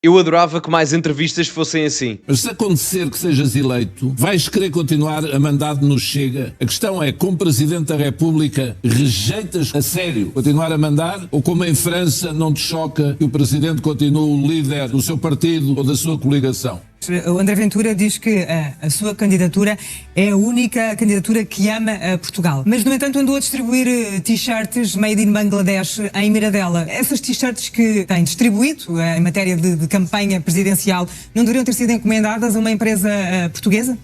Eu adorava que mais entrevistas fossem assim. Mas se acontecer que sejas eleito, vais querer continuar a mandar no Chega? A questão é, como Presidente da República, rejeitas a sério continuar a mandar? Ou como em França não te choca que o Presidente continue o líder do seu partido ou da sua coligação? O André Ventura diz que a sua candidatura é a única candidatura que ama Portugal. Mas, no entanto, andou a distribuir t-shirts made in Bangladesh em Miradela. Essas t-shirts que tem distribuído em matéria de campanha presidencial não deveriam ter sido encomendadas a uma empresa portuguesa?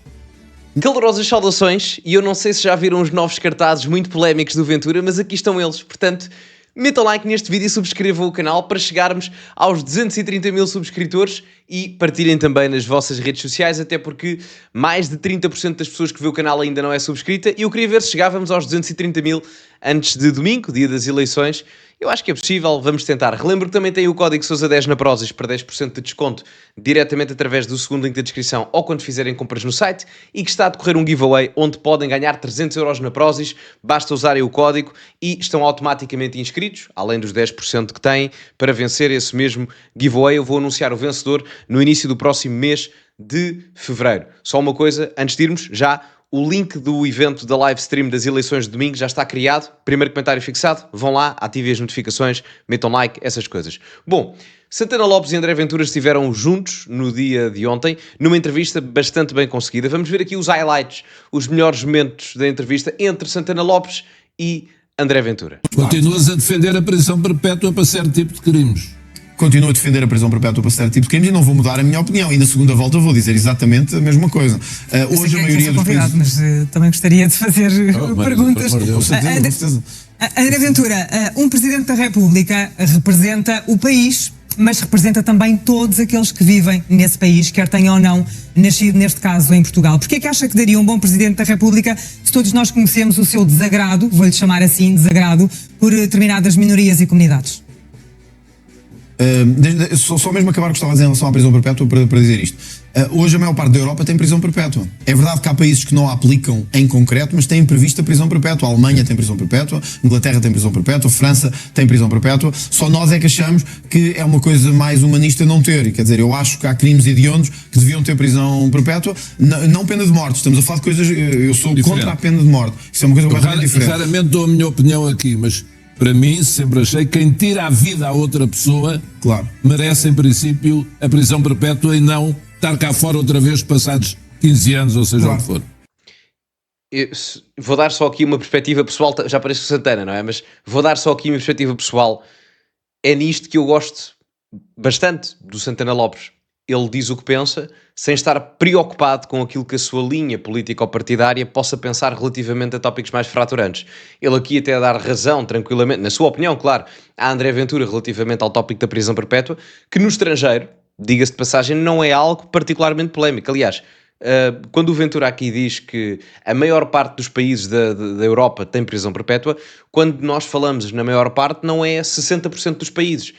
Calorosas saudações, e eu não sei se já viram os novos cartazes muito polémicos do Ventura, mas aqui estão eles. Portanto, metam like neste vídeo e subscrevam o canal para chegarmos aos 230 mil subscritores e partilhem também nas vossas redes sociais, até porque mais de 30% das pessoas que vê o canal ainda não é subscrita e eu queria ver se chegávamos aos 230 mil antes de domingo, dia das eleições. Eu acho que é possível, vamos tentar. Relembro que também tem o código Sousa10 na Prozis para 10% de desconto diretamente através do segundo link da descrição ou quando fizerem compras no site e que está a decorrer um giveaway onde podem ganhar 300 euros na Prozis, basta usarem o código e estão automaticamente inscritos, além dos 10% que têm, para vencer esse mesmo giveaway. Eu vou anunciar o vencedor no início do próximo mês de fevereiro. Só uma coisa, antes de irmos, já o link do evento da live stream das eleições de domingo já está criado. Primeiro comentário fixado. Vão lá, ativem as notificações, metam like, essas coisas. Bom, Santana Lopes e André Ventura estiveram juntos no dia de ontem, numa entrevista bastante bem conseguida. Vamos ver aqui os highlights, os melhores momentos da entrevista entre Santana Lopes e André Ventura. Continuas a defender a prisão perpétua para certo tipo de crimes? Continuo a defender a prisão perpétua para certo tipo de crimes e não vou mudar a minha opinião. E na segunda volta vou dizer exatamente a mesma coisa. Hoje a maioria dos países... Mas também gostaria de fazer perguntas. André Ventura, um Presidente da República representa o país, mas representa também todos aqueles que vivem nesse país, quer tenham ou não nascido, neste caso, em Portugal. Porquê é que acha que daria um bom Presidente da República se todos nós conhecemos o seu desagrado, vou-lhe chamar assim, desagrado, por determinadas minorias e comunidades? Só mesmo acabar o que estava a dizer em relação à prisão perpétua para dizer isto. Hoje a maior parte da Europa tem prisão perpétua. É verdade que há países que não a aplicam em concreto, mas têm previsto a prisão perpétua. A Alemanha tem prisão perpétua, a Inglaterra tem prisão perpétua, a França tem prisão perpétua. Só nós é que achamos que é uma coisa mais humanista não ter. E, quer dizer, eu acho que há crimes hediondos que deviam ter prisão perpétua, não pena de morte. Estamos a falar de coisas... Eu sou contra a pena de morte. Isso é uma coisa completamente diferente. Raramente dou a minha opinião aqui, mas... Para mim, sempre achei que quem tira a vida a outra pessoa, claro, merece, em princípio, a prisão perpétua e não estar cá fora outra vez passados 15 anos, ou seja, claro, o que for. Vou dar só aqui uma perspectiva pessoal, já parece o Santana, não é? Mas vou dar só aqui uma perspectiva pessoal. É nisto que eu gosto bastante do Santana Lopes. Ele diz o que pensa, sem estar preocupado com aquilo que a sua linha político-partidária possa pensar relativamente a tópicos mais fraturantes. Ele aqui até a dar razão, tranquilamente, na sua opinião, claro, a André Ventura relativamente ao tópico da prisão perpétua, que no estrangeiro, diga-se de passagem, não é algo particularmente polémico. Aliás, quando o Ventura aqui diz que a maior parte dos países da Europa tem prisão perpétua, quando nós falamos na maior parte, não é 60% dos países.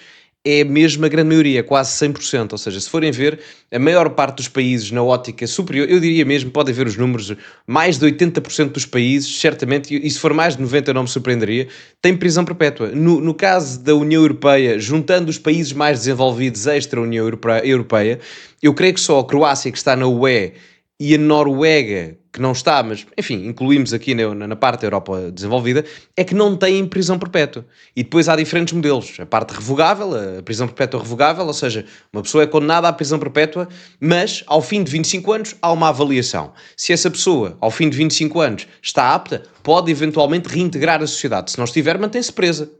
É mesmo a grande maioria, quase 100%, ou seja, se forem ver, a maior parte dos países na ótica superior, eu diria mesmo, podem ver os números, mais de 80% dos países, certamente, e se for mais de 90% eu não me surpreenderia, tem prisão perpétua. No caso da União Europeia, juntando os países mais desenvolvidos extra-União Europeia, eu creio que só a Croácia, que está na UE, e a Noruega, que não está, mas, enfim, incluímos aqui na parte da Europa desenvolvida, é que não têm prisão perpétua. E depois há diferentes modelos. A parte revogável, a prisão perpétua revogável, ou seja, uma pessoa é condenada à prisão perpétua, mas ao fim de 25 anos há uma avaliação. Se essa pessoa, ao fim de 25 anos, está apta, pode eventualmente reintegrar a sociedade. Se não estiver, mantém-se presa.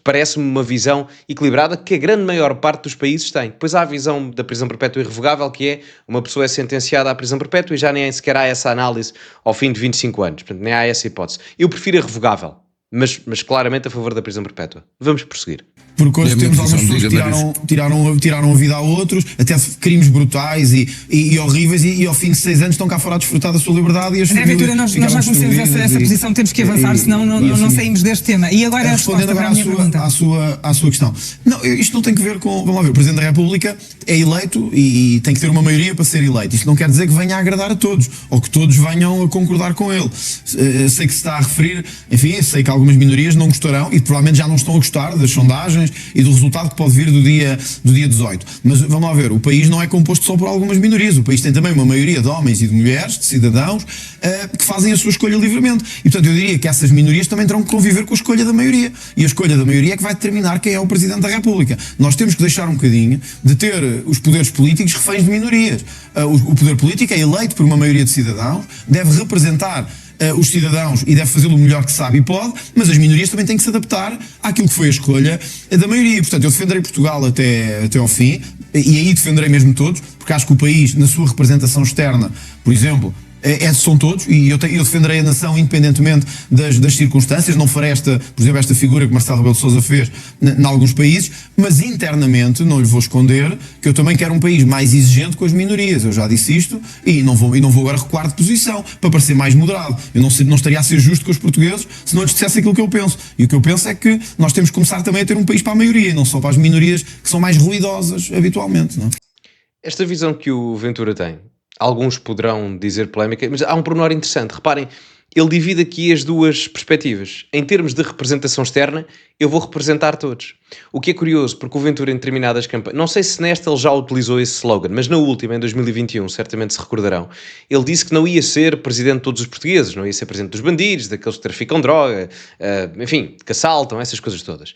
Parece-me uma visão equilibrada que a grande maior parte dos países tem. Depois há a visão da prisão perpétua irrevogável, que é uma pessoa é sentenciada à prisão perpétua e já nem sequer há essa análise ao fim de 25 anos. Portanto, nem há essa hipótese. Eu prefiro a revogável, mas claramente a favor da prisão perpétua. Vamos prosseguir. Porque hoje temos algumas pessoas que tiraram a vida a outros, até crimes brutais e horríveis, e ao fim de 6 anos estão cá fora a desfrutar da sua liberdade. E as Ventura, nós já conhecemos essa posição, temos que avançar, senão não saímos deste tema. E agora respondendo agora à sua questão. Não, isto não tem que ver com... Vamos lá ver, o Presidente da República é eleito e tem que ter uma maioria para ser eleito. Isto não quer dizer que venha a agradar a todos, ou que todos venham a concordar com ele. Sei que se está a referir, enfim, sei que algumas minorias não gostarão e provavelmente já não estão a gostar das sondagens e do resultado que pode vir do dia 18. Mas vamos lá ver, o país não é composto só por algumas minorias, o país tem também uma maioria de homens e de mulheres, de cidadãos, que fazem a sua escolha livremente. E portanto eu diria que essas minorias também terão que conviver com a escolha da maioria. E a escolha da maioria é que vai determinar quem é o Presidente da República. Nós temos que deixar um bocadinho de ter os poderes políticos reféns de minorias. O poder político é eleito por uma maioria de cidadãos, deve representar os cidadãos e deve fazê-lo o melhor que sabe e pode, mas as minorias também têm que se adaptar àquilo que foi a escolha da maioria. E, portanto, eu defenderei Portugal até ao fim, e aí defenderei mesmo todos, porque acho que o país, na sua representação externa, por exemplo, são todos, e eu defenderei a nação independentemente das circunstâncias. Não farei por exemplo, esta figura que Marcelo Rebelo de Sousa fez em alguns países, mas internamente não lhe vou esconder que eu também quero um país mais exigente com as minorias. Eu já disse isto e não vou agora recuar de posição para parecer mais moderado. Eu não estaria a ser justo com os portugueses se não lhes dissesse aquilo que eu penso. E o que eu penso é que nós temos que começar também a ter um país para a maioria e não só para as minorias que são mais ruidosas habitualmente, não é? Esta visão que o Ventura tem, alguns poderão dizer polémica, mas há um pormenor interessante. Reparem, ele divide aqui as duas perspectivas. Em termos de representação externa, eu vou representar todos. O que é curioso, porque o Ventura em determinadas campanhas, não sei se nesta ele já utilizou esse slogan, mas na última, em 2021, certamente se recordarão, ele disse que não ia ser presidente de todos os portugueses, não ia ser presidente dos bandidos, daqueles que traficam droga, enfim, que assaltam, essas coisas todas.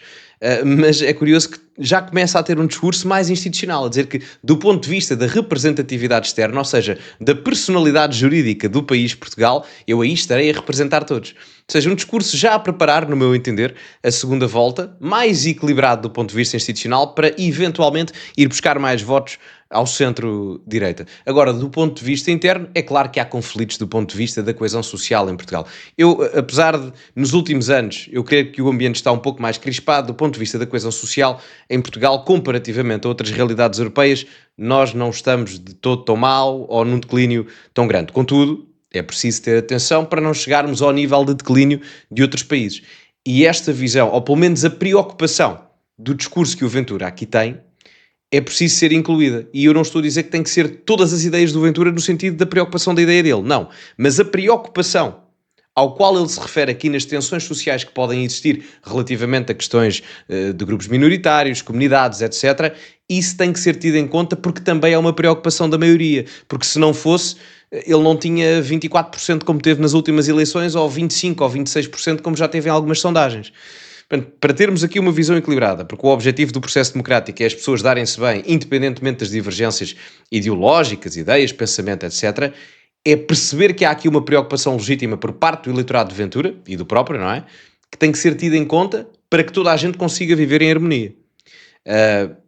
Mas é curioso que já começa a ter um discurso mais institucional, a dizer que, do ponto de vista da representatividade externa, ou seja, da personalidade jurídica do país Portugal, eu aí estarei a representar todos. Ou seja, um discurso já a preparar, no meu entender, a segunda volta, mais equilibrado do ponto de vista institucional, para eventualmente ir buscar mais votos ao centro-direita. Agora, do ponto de vista interno, é claro que há conflitos do ponto de vista da coesão social em Portugal. Eu, apesar de, nos últimos anos, eu creio que o ambiente está um pouco mais crispado do ponto de vista da coesão social em Portugal, comparativamente a outras realidades europeias, nós não estamos de todo tão mal ou num declínio tão grande. Contudo, é preciso ter atenção para não chegarmos ao nível de declínio de outros países. E esta visão, ou pelo menos a preocupação do discurso que o Ventura aqui tem, é preciso ser incluída. E eu não estou a dizer que tem que ser todas as ideias do Ventura no sentido da preocupação da ideia dele, não. Mas a preocupação ao qual ele se refere aqui nas tensões sociais que podem existir relativamente a questões de grupos minoritários, comunidades, etc., isso tem que ser tido em conta porque também é uma preocupação da maioria. Porque se não fosse, ele não tinha 24% como teve nas últimas eleições, ou 25% ou 26% como já teve em algumas sondagens. Para termos aqui uma visão equilibrada, porque o objetivo do processo democrático é as pessoas darem-se bem, independentemente das divergências ideológicas, ideias, pensamento, etc., é perceber que há aqui uma preocupação legítima por parte do eleitorado de Ventura, e do próprio, não é? Que tem que ser tida em conta para que toda a gente consiga viver em harmonia.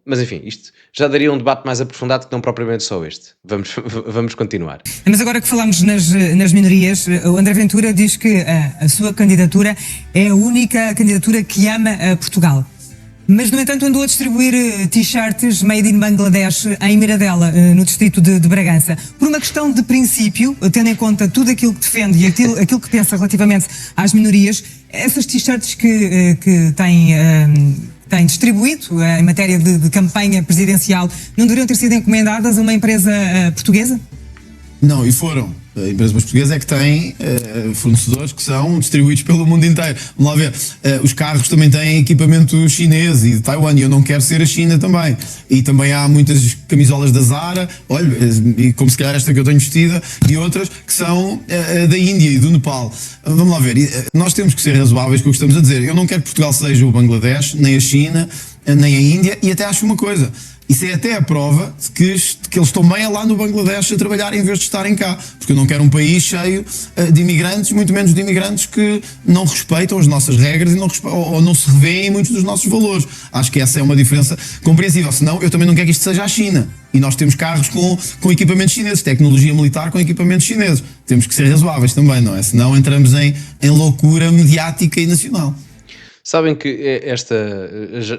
Mas enfim, isto já daria um debate mais aprofundado que não propriamente só este. Vamos continuar. Mas agora que falamos nas minorias, o André Ventura diz que a sua candidatura é a única candidatura que ama Portugal. Mas, no entanto, andou a distribuir t-shirts made in Bangladesh em Miradela, no distrito de Bragança. Por uma questão de princípio, tendo em conta tudo aquilo que defende e aquilo que pensa relativamente às minorias, essas t-shirts que tem distribuído em matéria de campanha presidencial não deveriam ter sido encomendadas a uma empresa portuguesa? Não, e foram. A empresa portuguesa é que tem fornecedores que são distribuídos pelo mundo inteiro. Vamos lá ver. Os carros também têm equipamento chinês e de Taiwan, e eu não quero ser a China também. E também há muitas camisolas da Zara, olha, e como se calhar esta que eu tenho vestida, e outras que são da Índia e do Nepal. Vamos lá ver. Nós temos que ser razoáveis com o que estamos a dizer. Eu não quero que Portugal seja o Bangladesh, nem a China, nem a Índia, e até acho uma coisa. Isso é até a prova de que eles estão bem lá no Bangladesh a trabalhar em vez de estarem cá. Porque eu não quero um país cheio de imigrantes, muito menos de imigrantes que não respeitam as nossas regras e ou não se revêem em muitos dos nossos valores. Acho que essa é uma diferença compreensível. Senão, eu também não quero que isto seja a China. E nós temos carros com equipamentos chineses, tecnologia militar com equipamentos chineses. Temos que ser razoáveis também, não é? Senão entramos em loucura mediática e nacional. Sabem que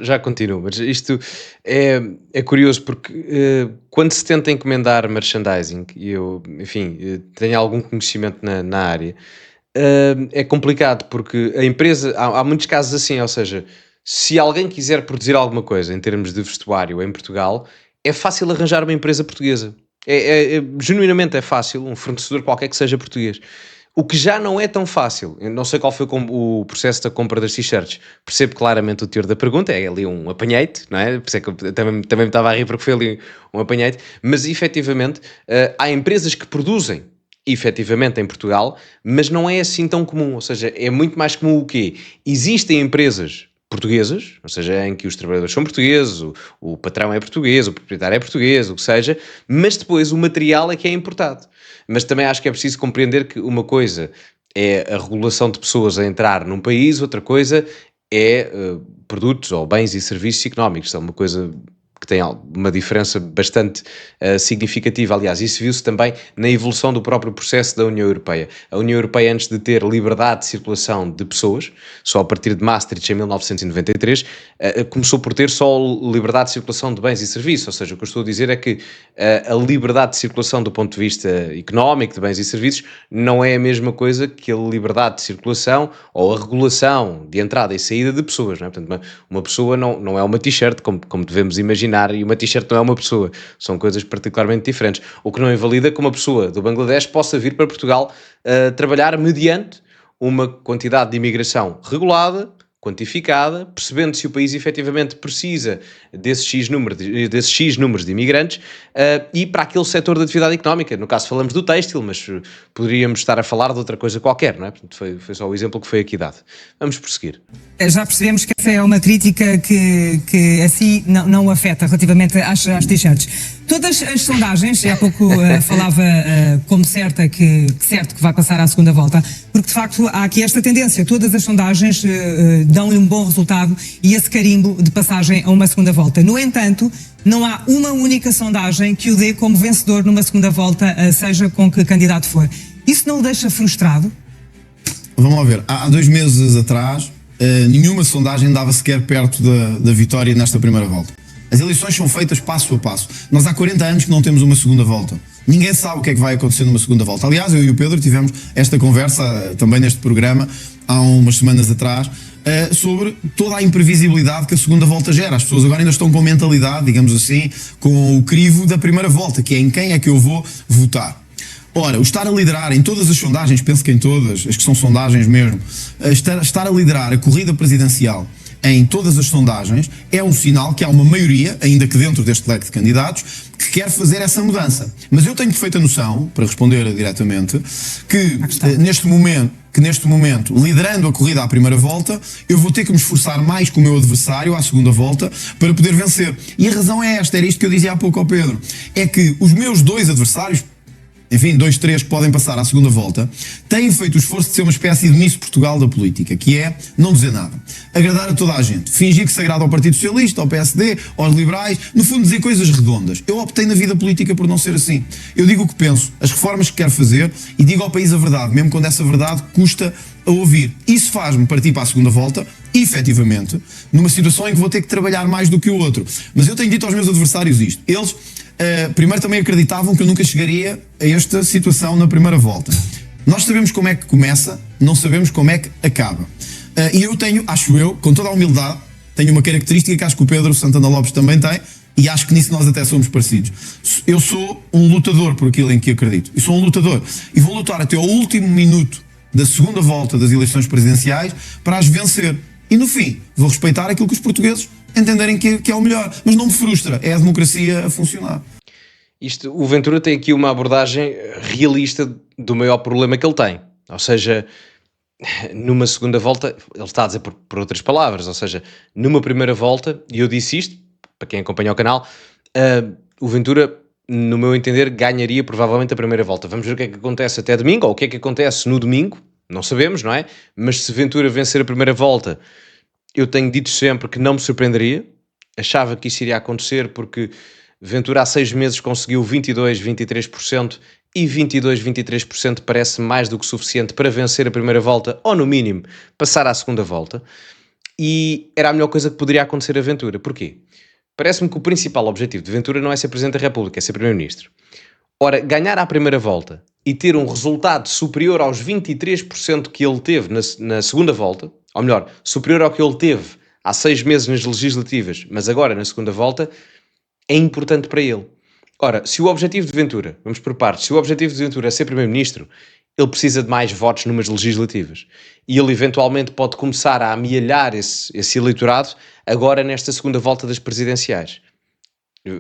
já continuo, mas isto é curioso porque quando se tenta encomendar merchandising, e eu, enfim, tenho algum conhecimento na área, é complicado porque a empresa, há muitos casos assim, ou seja, se alguém quiser produzir alguma coisa em termos de vestuário em Portugal, é fácil arranjar uma empresa portuguesa. Genuinamente é fácil, um fornecedor qualquer que seja português. O que já não é tão fácil. Eu não sei qual foi o processo da compra das t-shirts. Percebo claramente o teor da pergunta, é ali um apanhete, não é? Por isso é que eu também me estava a rir porque foi ali um apanhete. Mas efetivamente há empresas que produzem efetivamente em Portugal, mas não é assim tão comum. Ou seja, é muito mais comum o quê? Existem empresas portuguesas, ou seja, em que os trabalhadores são portugueses, o patrão é português, o proprietário é português, o que seja, mas depois o material é que é importado. Mas também acho que é preciso compreender que uma coisa é a regulação de pessoas a entrar num país, outra coisa é produtos ou bens e serviços económicos. É uma coisa que tem uma diferença bastante significativa. Aliás, isso viu-se também na evolução do próprio processo da União Europeia. A União Europeia, antes de ter liberdade de circulação de pessoas, só a partir de Maastricht em 1993, começou por ter só liberdade de circulação de bens e serviços. Ou seja, o que eu estou a dizer é que a liberdade de circulação do ponto de vista económico de bens e serviços não é a mesma coisa que a liberdade de circulação ou a regulação de entrada e saída de pessoas. Não é? Portanto, uma pessoa não é uma t-shirt, como devemos imaginar, e uma t-shirt não é uma pessoa. São coisas particularmente diferentes. O que não invalida que uma pessoa do Bangladesh possa vir para Portugal trabalhar mediante uma quantidade de imigração regulada, quantificada, percebendo se o país efetivamente precisa desses X números de imigrantes e para aquele setor da atividade económica. No caso falamos do têxtil, mas poderíamos estar a falar de outra coisa qualquer, não é? Portanto, foi só o exemplo que foi aqui dado. Vamos prosseguir. Já percebemos que essa é uma crítica que assim não afeta relativamente às t-shirts. Todas as sondagens, há pouco falava como certo que vai passar à segunda volta, porque de facto há aqui esta tendência, todas as sondagens dão-lhe um bom resultado e esse carimbo de passagem a uma segunda volta. No entanto, não há uma única sondagem que o dê como vencedor numa segunda volta, seja com que candidato for. Isso não o deixa frustrado? Vamos lá ver, há 2 meses atrás, nenhuma sondagem dava sequer perto da vitória nesta primeira volta. As eleições são feitas passo a passo. Nós há 40 anos que não temos uma segunda volta. Ninguém sabe o que é que vai acontecer numa segunda volta. Aliás, eu e o Pedro tivemos esta conversa também neste programa há umas semanas atrás sobre toda a imprevisibilidade que a segunda volta gera. As pessoas agora ainda estão com mentalidade, digamos assim, com o crivo da primeira volta, que é em quem é que eu vou votar. Ora, o estar a liderar em todas as sondagens, penso que em todas, as que são sondagens mesmo, estar a liderar a corrida presidencial em todas as sondagens é um sinal que há uma maioria, ainda que dentro deste leque de candidatos, que quer fazer essa mudança. Mas eu tenho perfeita noção, para responder diretamente, que neste momento, liderando a corrida à primeira volta, eu vou ter que me esforçar mais com o meu adversário à segunda volta para poder vencer. E a razão é esta, era isto que eu dizia há pouco ao Pedro, é que os meus 2 adversários, enfim, 2, 3 que podem passar à segunda volta, têm feito o esforço de ser uma espécie de Miss Portugal da política, que é não dizer nada, agradar a toda a gente, fingir que se agrada ao Partido Socialista, ao PSD, aos liberais, no fundo dizer coisas redondas. Eu optei na vida política por não ser assim. Eu digo o que penso, as reformas que quero fazer e digo ao país a verdade, mesmo quando essa verdade custa a ouvir. Isso faz-me partir para a segunda volta, efetivamente, numa situação em que vou ter que trabalhar mais do que o outro. Mas eu tenho dito aos meus adversários isto. Eles primeiro também acreditavam que eu nunca chegaria a esta situação na primeira volta. Nós sabemos como é que começa, não sabemos como é que acaba. E eu tenho, acho eu, com toda a humildade, tenho uma característica que acho que o Pedro Santana Lopes também tem, e acho que nisso nós até somos parecidos. Eu sou um lutador por aquilo em que acredito. E sou um lutador. E vou lutar até ao último minuto da segunda volta das eleições presidenciais para as vencer. E no fim, vou respeitar aquilo que os portugueses entenderem que é o melhor. Mas não me frustra, é a democracia a funcionar. O Ventura tem aqui uma abordagem realista do maior problema que ele tem. Ou seja, numa segunda volta, ele está a dizer por outras palavras, ou seja, numa primeira volta, e eu disse isto, para quem acompanha o canal, o Ventura, no meu entender, ganharia provavelmente a primeira volta. Vamos ver o que é que acontece até domingo, ou o que é que acontece no domingo, não sabemos, não é? Mas se Ventura vencer a primeira volta, eu tenho dito sempre que não me surpreenderia, achava que isso iria acontecer porque Ventura há 6 meses conseguiu 22, 23% e 22, 23% parece mais do que suficiente para vencer a primeira volta ou no mínimo passar à segunda volta, e era a melhor coisa que poderia acontecer a Ventura. Porquê? Parece-me que o principal objetivo de Ventura não é ser Presidente da República, é ser Primeiro-Ministro. Ora, ganhar à primeira volta e ter um resultado superior aos 23% que ele teve na segunda volta, ou melhor, superior ao que ele teve há 6 meses nas legislativas, mas agora na segunda volta, é importante para ele. Ora, se o objetivo de Ventura, vamos por partes, se o objetivo de Ventura é ser Primeiro-Ministro, ele precisa de mais votos numas legislativas. E ele eventualmente pode começar a amealhar esse eleitorado agora nesta segunda volta das presidenciais.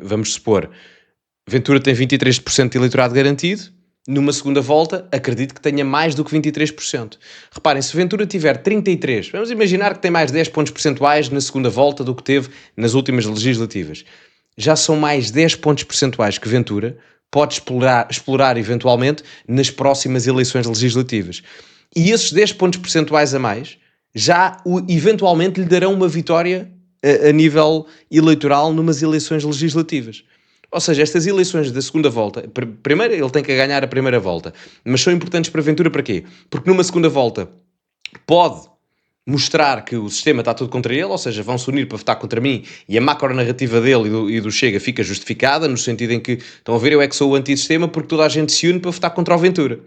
Vamos supor, Ventura tem 23% de eleitorado garantido, numa segunda volta acredito que tenha mais do que 23%. Reparem, se Ventura tiver 33%, vamos imaginar que tem mais 10 pontos percentuais na segunda volta do que teve nas últimas legislativas. Já são mais 10 pontos percentuais que Ventura pode explorar eventualmente nas próximas eleições legislativas. E esses 10 pontos percentuais a mais já eventualmente lhe darão uma vitória a nível eleitoral numas eleições legislativas. Ou seja, estas eleições da segunda volta, primeiro ele tem que ganhar a primeira volta, mas são importantes para Ventura para quê? Porque numa segunda volta pode mostrar que o sistema está tudo contra ele, ou seja, vão-se unir para votar contra mim e a macro-narrativa dele e do Chega fica justificada, no sentido em que, estão a ver, eu é que sou o antissistema porque toda a gente se une para votar contra o Ventura.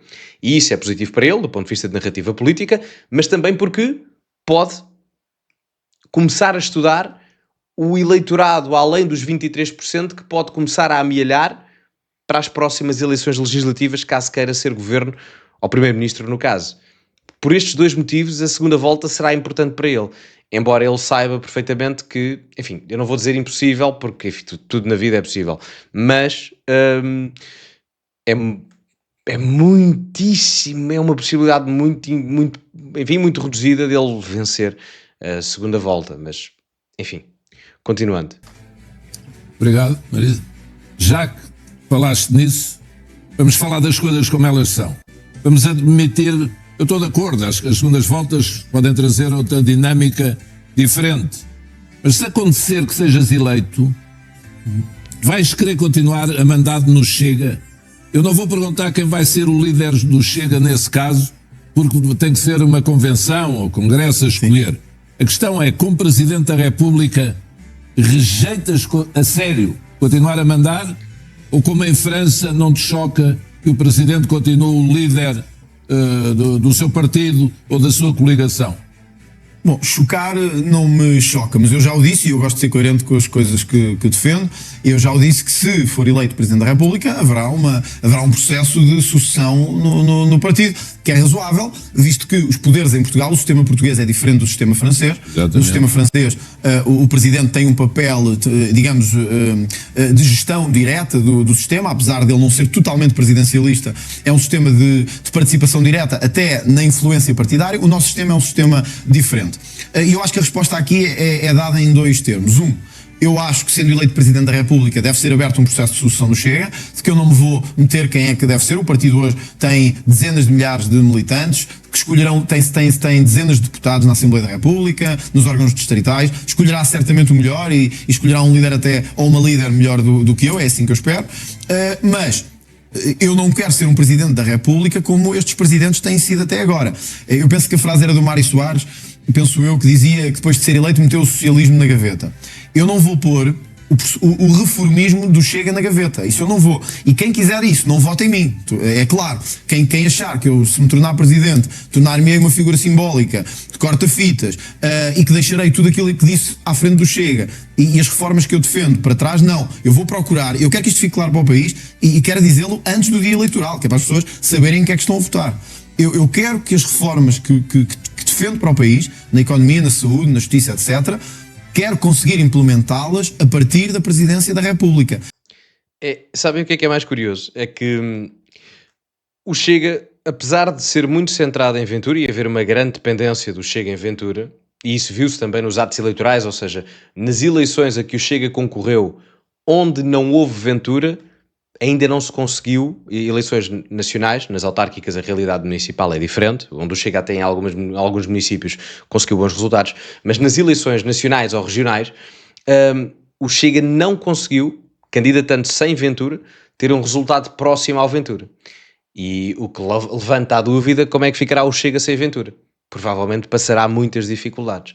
E isso é positivo para ele, do ponto de vista de narrativa política, mas também porque pode começar a estudar o eleitorado além dos 23% que pode começar a amealhar para as próximas eleições legislativas, caso queira ser governo ou primeiro-ministro no caso. Por estes dois motivos, a segunda volta será importante para ele. Embora ele saiba perfeitamente que, enfim, eu não vou dizer impossível, porque enfim, tudo na vida é possível, mas é muitíssimo, é uma possibilidade muito reduzida dele vencer a segunda volta, mas, enfim, continuando. Obrigado, Marisa. Já que falaste nisso, vamos falar das coisas como elas são. Vamos admitir, eu estou de acordo, acho que as segundas voltas podem trazer outra dinâmica diferente. Mas se acontecer que sejas eleito, vais querer continuar a mandar no Chega? Eu não vou perguntar quem vai ser o líder do Chega nesse caso, porque tem que ser uma convenção ou congresso a escolher. A questão é, como Presidente da República, rejeitas a sério continuar a mandar? Ou como em França não te choca que o Presidente continue o líder do seu partido ou da sua coligação? Bom, chocar não me choca, mas eu já o disse e eu gosto de ser coerente com as coisas que defendo. Eu já o disse que se for eleito Presidente da República haverá um processo de sucessão no partido, que é razoável, visto que os poderes em Portugal, o sistema português é diferente do sistema francês. Exatamente. No sistema francês o Presidente tem um papel, digamos, de gestão direta do sistema, apesar de ele não ser totalmente presidencialista, é um sistema de participação direta até na influência partidária. O nosso sistema é um sistema diferente. E eu acho que a resposta aqui é dada em dois termos. Eu acho que, sendo eleito Presidente da República, deve ser aberto um processo de sucessão no Chega, de que eu não me vou meter quem é que deve ser. O partido hoje tem dezenas de milhares de militantes, que escolherão, tem dezenas de deputados na Assembleia da República, nos órgãos distritais, escolherá certamente o melhor e escolherá um líder ou uma líder melhor do que eu, é assim que eu espero. Mas eu não quero ser um Presidente da República como estes presidentes têm sido até agora. Eu penso que a frase era do Mário Soares, penso eu, que dizia que depois de ser eleito meteu o socialismo na gaveta. Eu não vou pôr o reformismo do Chega na gaveta. Isso eu não vou. E quem quiser isso, não vota em mim. É claro. Quem achar que eu, se me tornar Presidente, tornar-me uma figura simbólica, de corta-fitas, e que deixarei tudo aquilo que disse à frente do Chega e as reformas que eu defendo para trás, não. Eu vou procurar. Eu quero que isto fique claro para o país e quero dizê-lo antes do dia eleitoral, que é para as pessoas saberem o que é que estão a votar. Eu quero que as reformas que defendo para o país, na economia, na saúde, na justiça, etc., quero conseguir implementá-las a partir da Presidência da República. Sabem o que é mais curioso? É que o Chega, apesar de ser muito centrado em Ventura e haver uma grande dependência do Chega em Ventura, e isso viu-se também nos atos eleitorais, ou seja, nas eleições a que o Chega concorreu, onde não houve Ventura, ainda não se conseguiu, eleições nacionais, nas autárquicas a realidade municipal é diferente, onde o Chega até em alguns municípios conseguiu bons resultados, mas nas eleições nacionais ou regionais, o Chega não conseguiu, candidatando sem Ventura, ter um resultado próximo ao Ventura. E o que levanta a dúvida, como é que ficará o Chega sem Ventura? Provavelmente passará muitas dificuldades.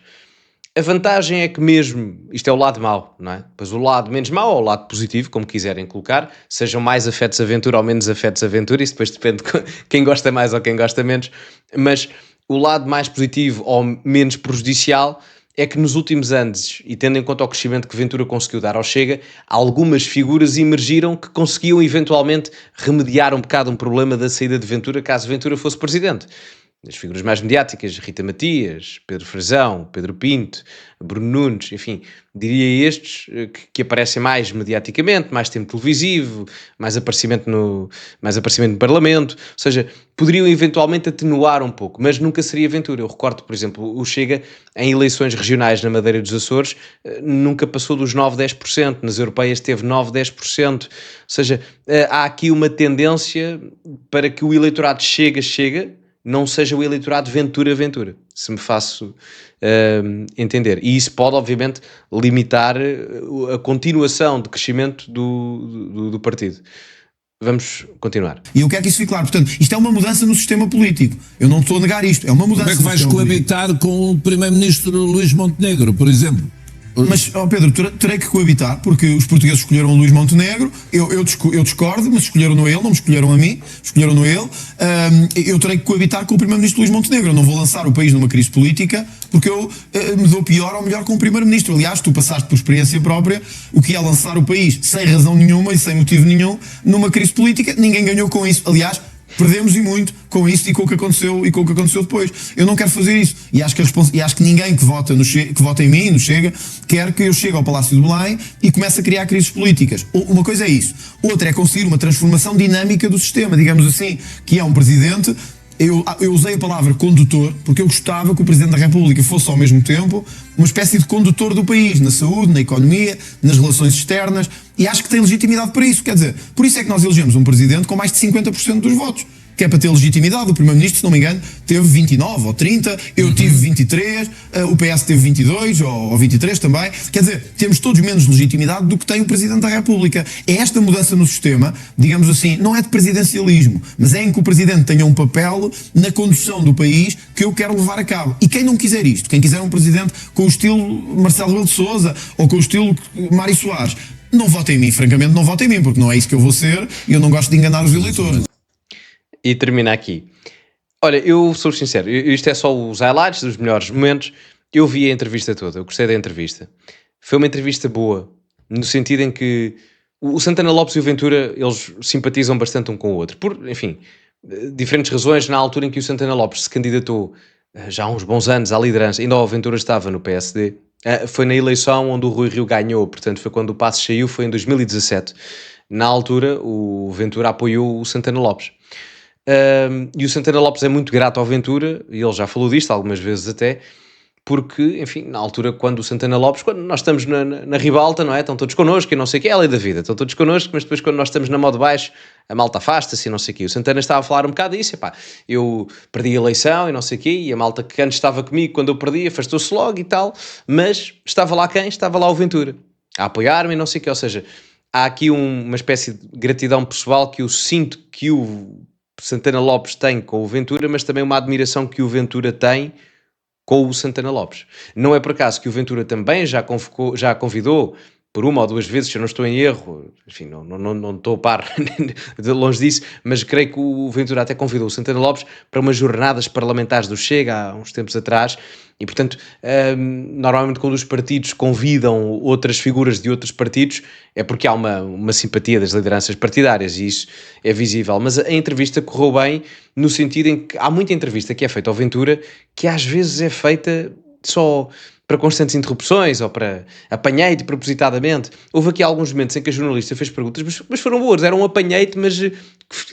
A vantagem é que mesmo, isto é o lado mau, não é? Pois o lado menos mau ou o lado positivo, como quiserem colocar, sejam mais afetos a Ventura ou menos afetos a Ventura, isso depois depende de quem gosta mais ou quem gosta menos, mas o lado mais positivo ou menos prejudicial é que nos últimos anos, e tendo em conta o crescimento que Ventura conseguiu dar ao Chega, algumas figuras emergiram que conseguiam eventualmente remediar um bocado um problema da saída de Ventura, caso Ventura fosse presidente. As figuras mais mediáticas, Rita Matias, Pedro Frazão, Pedro Pinto, Bruno Nunes, enfim, diria estes que aparecem mais mediaticamente, mais tempo televisivo, mais aparecimento no Parlamento, ou seja, poderiam eventualmente atenuar um pouco, mas nunca seria Ventura. Eu recordo, por exemplo, o Chega em eleições regionais na Madeira dos Açores nunca passou dos 9-10%, nas europeias teve 9-10%, ou seja, há aqui uma tendência para que o eleitorado Chega não seja o eleitorado Ventura, se me faço entender. E isso pode, obviamente, limitar a continuação de crescimento do partido. Vamos continuar. E eu quero que isso fique claro. Portanto, isto é uma mudança no sistema político. Eu não estou a negar isto. É uma mudança. Como é que vais coabitar com o primeiro-ministro Luís Montenegro, por exemplo? Mas, Pedro, terei que coabitar, porque os portugueses escolheram o Luís Montenegro, eu discordo, mas escolheram-no ele, não me escolheram a mim, escolheram-no ele. Eu terei que coabitar com o primeiro-ministro Luís Montenegro. Eu não vou lançar o país numa crise política, porque eu me dou pior ou melhor com o primeiro-ministro. Aliás, tu passaste por experiência própria o que é lançar o país sem razão nenhuma e sem motivo nenhum numa crise política. Ninguém ganhou com isso. Aliás, perdemos e muito com isso e com o que aconteceu depois. Eu não quero fazer isso. E acho que ninguém que vota em mim, no Chega, quer que eu chegue ao Palácio de Belém e comece a criar crises políticas. Uma coisa é isso. Outra é conseguir uma transformação dinâmica do sistema, digamos assim, que é um presidente. Eu usei a palavra condutor porque eu gostava que o Presidente da República fosse ao mesmo tempo uma espécie de condutor do país, na saúde, na economia, nas relações externas, e acho que tem legitimidade para isso. Quer dizer, por isso é que nós elegemos um Presidente com mais de 50% dos votos, que é para ter legitimidade. O Primeiro-Ministro, se não me engano, teve 29 ou 30, eu tive 23, o PS teve 22 ou 23 também. Quer dizer, temos todos menos legitimidade do que tem o Presidente da República. É esta mudança no sistema, digamos assim, não é de presidencialismo, mas é em que o Presidente tenha um papel na condução do país que eu quero levar a cabo. E quem não quiser isto, quem quiser um Presidente com o estilo Marcelo Rebelo de Sousa ou com o estilo Mário Soares, não vota em mim, francamente não vota em mim, porque não é isso que eu vou ser e eu não gosto de enganar os eleitores. E termina aqui. Olha, eu sou sincero, isto é só os highlights dos melhores momentos. Eu vi a entrevista toda, eu gostei da entrevista. Foi uma entrevista boa, no sentido em que o Santana Lopes e o Ventura, eles simpatizam bastante um com o outro. Por, enfim, diferentes razões. Na altura em que o Santana Lopes se candidatou, já há uns bons anos, à liderança, ainda o Ventura estava no PSD, foi na eleição onde o Rui Rio ganhou, portanto foi quando o Passos saiu, foi em 2017. Na altura, o Ventura apoiou o Santana Lopes. E o Santana Lopes é muito grato ao Ventura, e ele já falou disto algumas vezes até, porque, enfim, na altura, quando o Santana Lopes, quando nós estamos na ribalta, não é? Estão todos connosco e não sei o que, é a lei da vida, estão todos connosco, mas depois quando nós estamos na modo baixo, a malta afasta-se e não sei o que. O Santana estava a falar um bocado disso, epá, eu perdi a eleição e não sei o que, e a malta que antes estava comigo, quando eu perdi, afastou-se logo e tal, mas estava lá quem? Estava lá o Ventura, a apoiar-me e não sei o que, ou seja, há aqui uma espécie de gratidão pessoal que eu sinto que o Santana Lopes tem com o Ventura, mas também uma admiração que o Ventura tem com o Santana Lopes. Não é por acaso que o Ventura também já convidou por uma ou duas vezes, se eu não estou em erro, enfim, não estou a par de longe disso, mas creio que o Ventura até convidou o Santana Lopes para umas jornadas parlamentares do Chega há uns tempos atrás, e portanto, normalmente quando os partidos convidam outras figuras de outros partidos, é porque há uma simpatia das lideranças partidárias, e isso é visível. Mas a entrevista correu bem, no sentido em que há muita entrevista que é feita ao Ventura, que às vezes é feita só para constantes interrupções ou para apanhei-te propositadamente. Houve aqui alguns momentos em que a jornalista fez perguntas, mas foram boas, era um apanhei-te, mas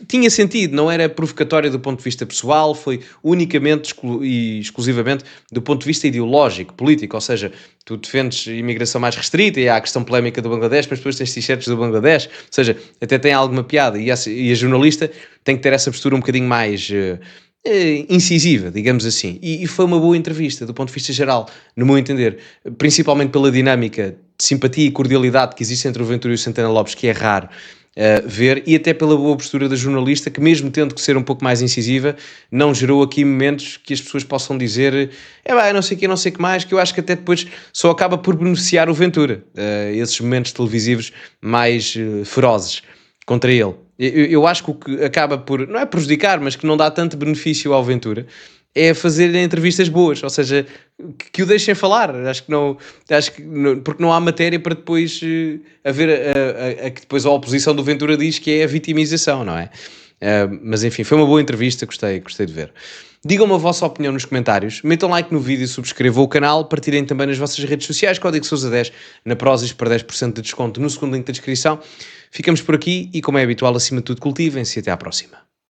tinha sentido, não era provocatória do ponto de vista pessoal, foi unicamente e exclusivamente do ponto de vista ideológico, político, ou seja, tu defendes imigração mais restrita e há a questão polémica do Bangladesh, mas depois tens t-shirts do Bangladesh, ou seja, até tem alguma piada, e a jornalista tem que ter essa postura um bocadinho mais incisiva, digamos assim, e foi uma boa entrevista do ponto de vista geral, no meu entender, principalmente pela dinâmica de simpatia e cordialidade que existe entre o Ventura e o Santana Lopes, que é raro ver, e até pela boa postura da jornalista, que mesmo tendo que ser um pouco mais incisiva, não gerou aqui momentos que as pessoas possam dizer não sei o que mais, que eu acho que até depois só acaba por beneficiar o Ventura, esses momentos televisivos mais ferozes contra ele. Eu acho que o que acaba por, não é prejudicar, mas que não dá tanto benefício ao Ventura, é fazer entrevistas boas, ou seja, que o deixem falar. Acho que não, porque não há matéria para depois haver que depois a oposição do Ventura diz que é a vitimização, não é? Mas enfim, foi uma boa entrevista, gostei de ver. Digam-me a vossa opinião nos comentários, metam like no vídeo, subscrevam o canal, partilhem também nas vossas redes sociais, código Sousa10 na Prozis para 10% de desconto no segundo link da descrição. Ficamos por aqui e, como é habitual, acima de tudo, cultivem-se e até à próxima.